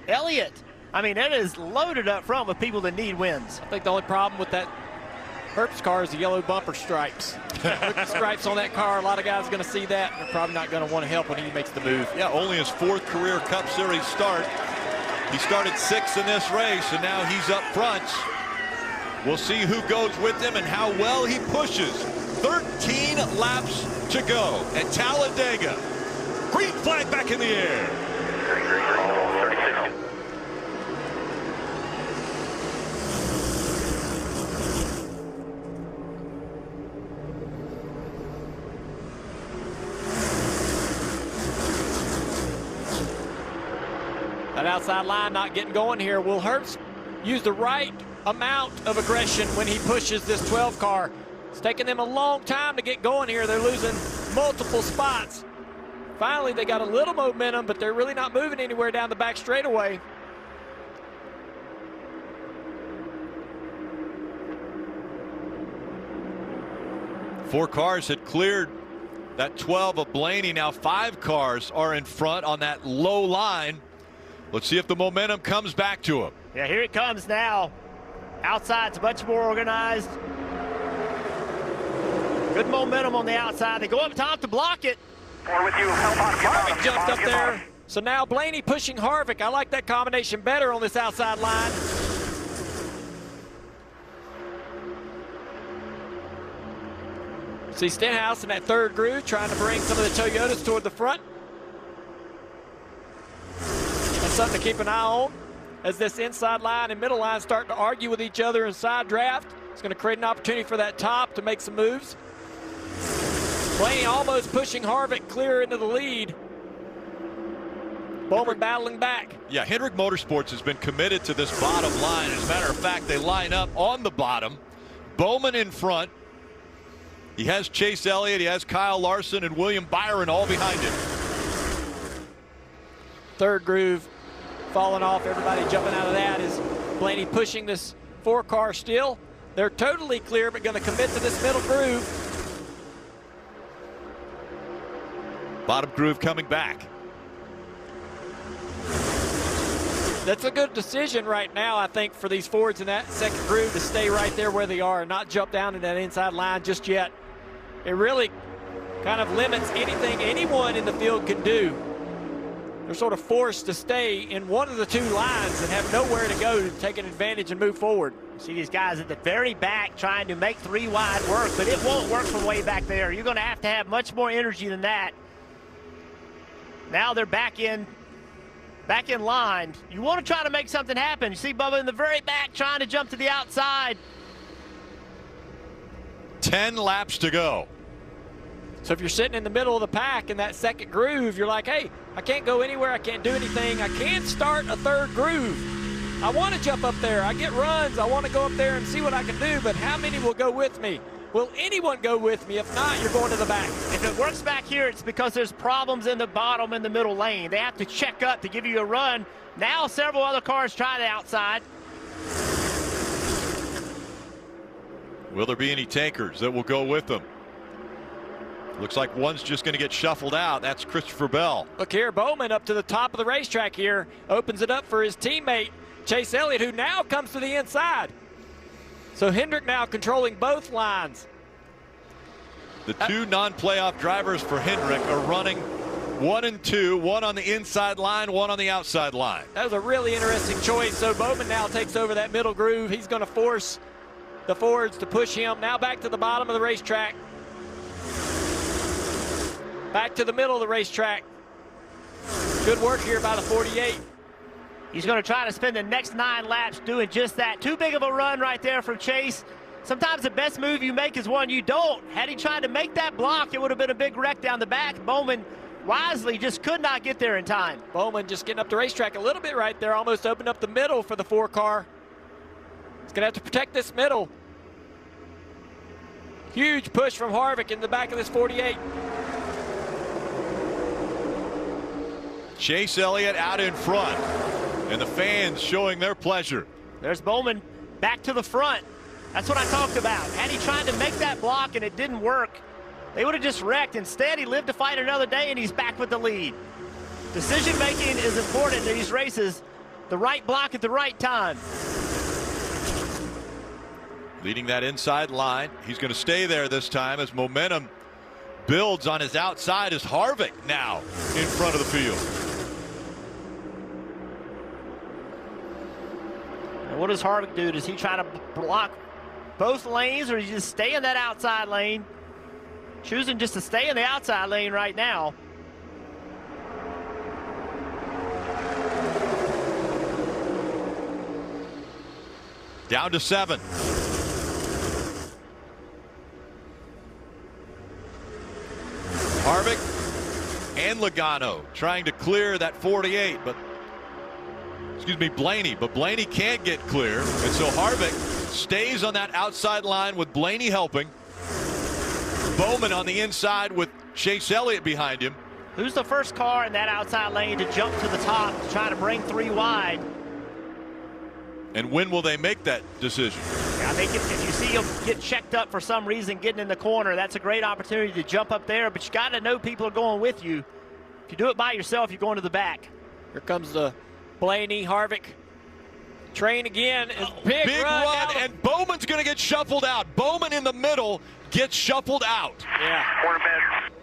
Elliott. I mean, it is loaded up front with people that need wins. I think the only problem with that Herbst car is the yellow bumper stripes. Look at the stripes on that car. A lot of guys are going to see that, and they're probably not going to want to help when he makes the move. Yeah, only his 4th career Cup Series start. He started 6th in this race, and now he's up front. We'll see who goes with him and how well he pushes. 13 laps to go at Talladega. Green flag back in the air. That outside line not getting going here. Will Herbst use the right amount of aggression when he pushes this 12 car? It's taking them a long time to get going here. They're losing multiple spots. Finally, they got a little momentum, but they're really not moving anywhere down the back straightaway. Four cars had cleared that 12 of Blaney. Now 5 cars are in front on that low line. Let's see if the momentum comes back to him. Yeah, here it comes now. Outside's much more organized. Good momentum on the outside. They go up top to block it. With you. Harvick jumped up there. So now Blaney pushing Harvick. I like that combination better on this outside line. See Stenhouse in that 3rd groove trying to bring some of the Toyotas toward the front. That's something to keep an eye on as this inside line and middle line start to argue with each other in side draft. It's going to create an opportunity for that top to make some moves. Blaney almost pushing Harvick clear into the lead. Bowman battling back. Yeah, Hendrick Motorsports has been committed to this bottom line. As a matter of fact, they line up on the bottom. Bowman in front. He has Chase Elliott, he has Kyle Larson and William Byron all behind him. 3rd groove falling off. Everybody jumping out of that. Is Blaney pushing this 4 car still? They're totally clear, but going to commit to this middle groove. Bottom groove coming back. That's a good decision right now, I think, for these Fords in that 2nd groove to stay right there where they are and not jump down in that inside line just yet. It really kind of limits anything anyone in the field can do. They're sort of forced to stay in one of the 2 lines and have nowhere to go to take an advantage and move forward. See these guys at the very back trying to make 3 wide work, but it won't work from way back there. You're going to have much more energy than that. Now they're back in line. You want to try to make something happen. You see Bubba in the very back trying to jump to the outside. 10 laps to go. So if you're sitting in the middle of the pack in that 2nd groove, you're like, hey, I can't go anywhere. I can't do anything. I can't start a 3rd groove. I want to jump up there. I get runs. I want to go up there and see what I can do, but how many will go with me? Will anyone go with me? If not, you're going to the back. If it works back here, it's because there's problems in the bottom and the middle lane. They have to check up to give you a run. Now several other cars try the outside. Will there be any tankers that will go with them? Looks like one's just going to get shuffled out. That's Christopher Bell. Look here, Bowman up to the top of the racetrack here. Opens it up for his teammate, Chase Elliott, who now comes to the inside. So Hendrick now controlling both lines. The 2 non-playoff drivers for Hendrick are running 1 and 2, one on the inside line, one on the outside line. That was a really interesting choice. So Bowman now takes over that middle groove. He's going to force the Fords to push him. Now back to the bottom of the racetrack. Back to the middle of the racetrack. Good work here by the 48. He's going to try to spend the next 9 laps doing just that. Too big of a run right there from Chase. Sometimes the best move you make is one you don't. Had he tried to make that block, it would have been a big wreck down the back. Bowman wisely just could not get there in time. Bowman just getting up the racetrack a little bit right there. Almost opened up the middle for the 4 car. He's going to have to protect this middle. Huge push from Harvick in the back of this 48. Chase Elliott out in front, and the fans showing their pleasure. There's Bowman back to the front. That's what I talked about. Had he tried to make that block and it didn't work, they would have just wrecked. Instead, he lived to fight another day, and he's back with the lead. Decision making is important in these races. The right block at the right time. Leading that inside line. He's going to stay there this time as momentum builds on his outside as Harvick now in front of the field. And what does Harvick do? Does he try to block both lanes, or does he just stay in that outside lane? Choosing just to stay in the outside lane right now. Down to 7. Harvick and Logano trying to clear that 48, but Blaney, but Blaney can't get clear, and so Harvick stays on that outside line with Blaney helping. Bowman on the inside with Chase Elliott behind him. Who's the first car in that outside lane to jump to the top to try to bring 3 wide? And when will they make that decision? I think if you see him get checked up for some reason getting in the corner, that's a great opportunity to jump up there, but you got to know people are going with you. If you do it by yourself, you're going to the back. Here comes the Blaney, Harvick train again. Big run and Bowman's going to get shuffled out. Bowman in the middle gets shuffled out. Yeah.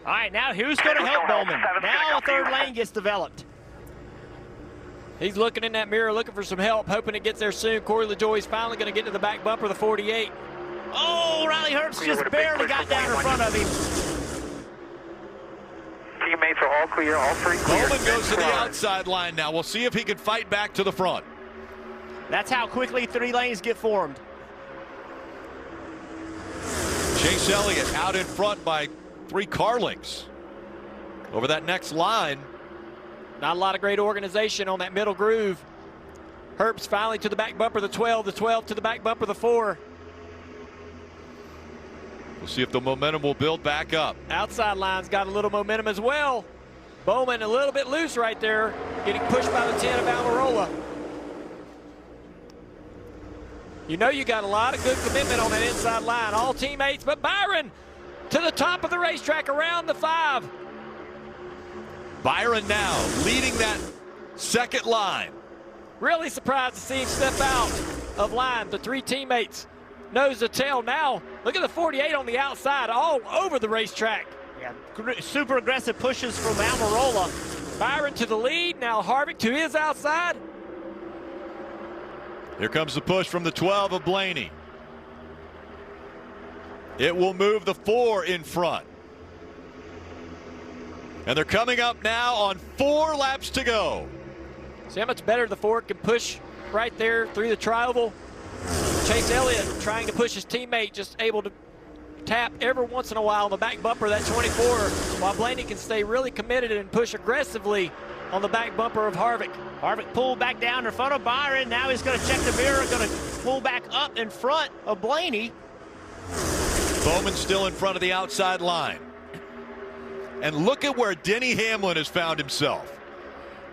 All right, now who's going to help Bowman? Now a third lane gets developed. He's looking in that mirror, looking for some help, hoping it gets there soon. Corey LaJoie's finally going to get to the back bumper of the 48. Oh, Riley Herbst just barely got down in front of him. Teammates are all clear, all 3 clear. Bowman goes to the outside line now. We'll see if he can fight back to the front. That's how quickly 3 lanes get formed. Chase Elliott out in front by 3 car lengths. Over that next line. Not a lot of great organization on that middle groove. Herbst finally to the back bumper, the 12 to the back bumper, the 4. We'll see if the momentum will build back up. Outside line's got a little momentum as well. Bowman a little bit loose right there, getting pushed by the 10 of Almirola. You know you got a lot of good commitment on that inside line. All teammates, but Byron to the top of the racetrack around the 5. Byron now leading that second line. Really surprised to see him step out of line. The 3 teammates nose to tail. Now look at the 48 on the outside all over the racetrack. Yeah, super aggressive pushes from Almirola. Byron to the lead. Now Harvick to his outside. Here comes the push from the 12 of Blaney. It will move the 4 in front. And they're coming up now on 4 laps to go. See how much better the 4 can push right there through the tri-oval. Chase Elliott trying to push his teammate, just able to tap every once in a while on the back bumper of that 24, while Blaney can stay really committed and push aggressively on the back bumper of Harvick. Harvick pulled back down in front of Byron. Now he's going to check the mirror, going to pull back up in front of Blaney. Bowman still in front of the outside line. And look at where Denny Hamlin has found himself.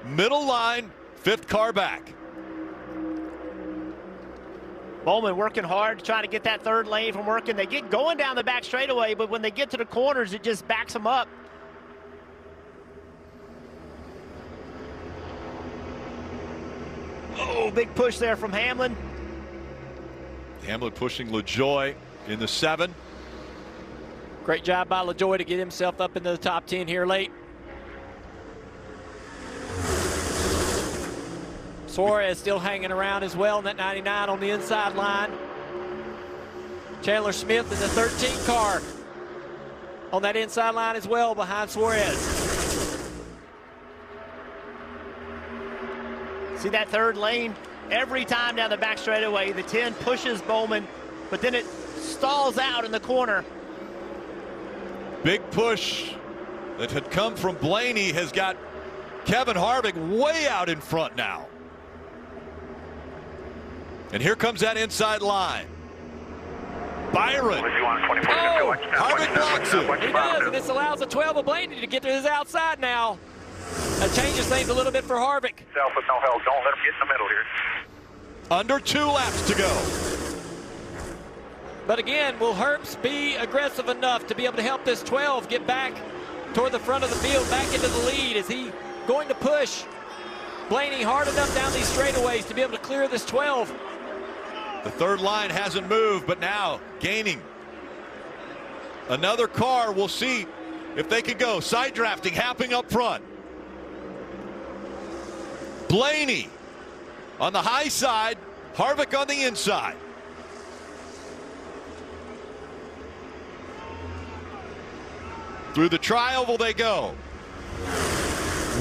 Middle line, 5th car back. Bowman working hard to try to get that 3rd lane from working. They get going down the back straightaway, but when they get to the corners, it just backs them up. Oh, big push there from Hamlin. Hamlin pushing LaJoie in the 7. Great job by LaJoie to get himself up into the top 10 here late. Suarez still hanging around as well in that 99 on the inside line. Chandler Smith in the 13 car on that inside line as well behind Suarez. See that 3rd lane? Every time down the back straightaway, the 10 pushes Bowman, but then it stalls out in the corner. Big push that had come from Blaney has got Kevin Harvick way out in front now. And here comes that inside line. Byron. Oh, Harvick blocks it. He does, and this allows the 12 of Blaney to get to his outside now. That changes things a little bit for Harvick. Self with no help. Don't let him get in the middle here. Under 2 laps to go. But again, will Herbst be aggressive enough to be able to help this 12 get back toward the front of the field, back into the lead? Is he going to push Blaney hard enough down these straightaways to be able to clear this 12. The third line hasn't moved, but now gaining. Another car, we'll see if they can go. Side drafting happening up front. Blaney on the high side, Harvick on the inside. Through the tri-oval they go.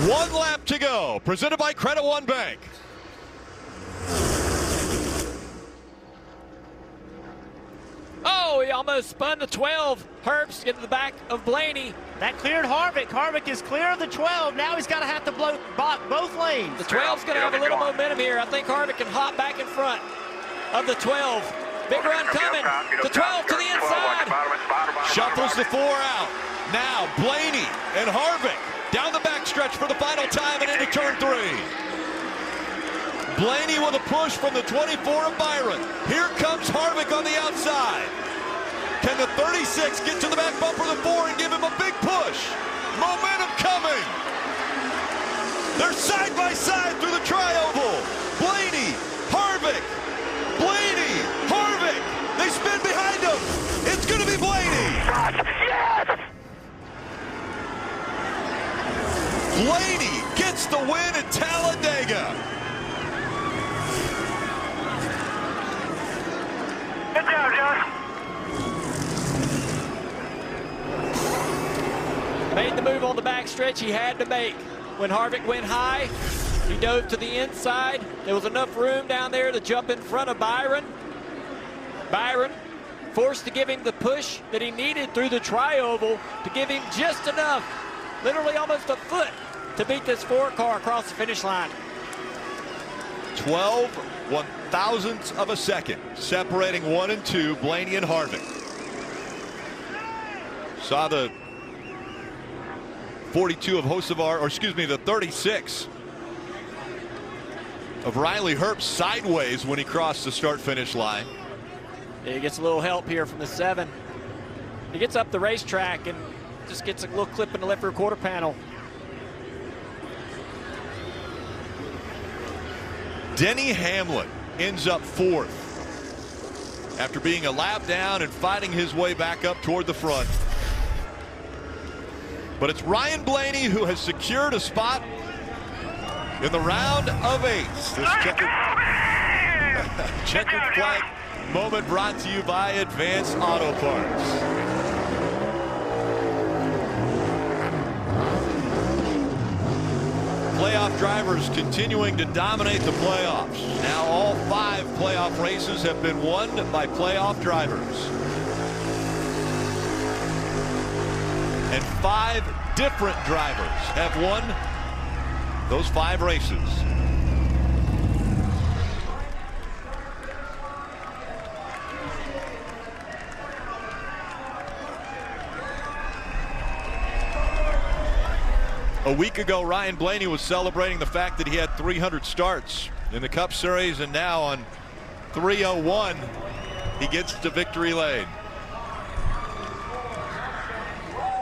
1 lap to go. Presented by Credit One Bank. Oh, he almost spun the 12. Herbst get to the back of Blaney. That cleared Harvick. Harvick is clear of the 12. Now he's got to have to block both lanes. The 12's going to have a little momentum here. I think Harvick can hop back in front of the 12. Big run coming. The 12 to the inside. Shuffles the 4 out. Now Blaney and Harvick down the backstretch for the final time and into turn 3. Blaney with a push from the 24 of Byron. Here comes Harvick on the outside. Can the 36 get to the back bumper of the 4 and give him a big push? Momentum coming. They're side by side through the tri-oval. Blaney, Harvick, Blaney, Harvick. They spin behind him. It's going to be Blaney. Yes! Blaney gets the win at Talladega. Good job, Josh. Made the move on the backstretch he had to make. When Harvick went high, he dove to the inside. There was enough room down there to jump in front of Byron. Byron forced to give him the push that he needed through the tri-oval to give him just enough, literally almost a foot, to beat this 4 car across the finish line. 12 one-thousandths of a second separating 1 and 2, Blaney and Harvick. Saw the 42 of Hocevar, or excuse me, the 36 of Riley Herbst sideways when he crossed the start-finish line. He gets a little help here from the 7. He gets up the racetrack and just gets a little clip in the left rear quarter panel. Denny Hamlin ends up 4th after being a lap down and fighting his way back up toward the front. But it's Ryan Blaney who has secured a spot in the round of 8. This checkered flag moment brought to you by Advanced Auto Parts. Playoff drivers continuing to dominate the playoffs. Now all 5 playoff races have been won by playoff drivers. And 5 different drivers have won those 5 races. A week ago, Ryan Blaney was celebrating the fact that he had 300 starts in the Cup Series, and now on 301, he gets to victory lane.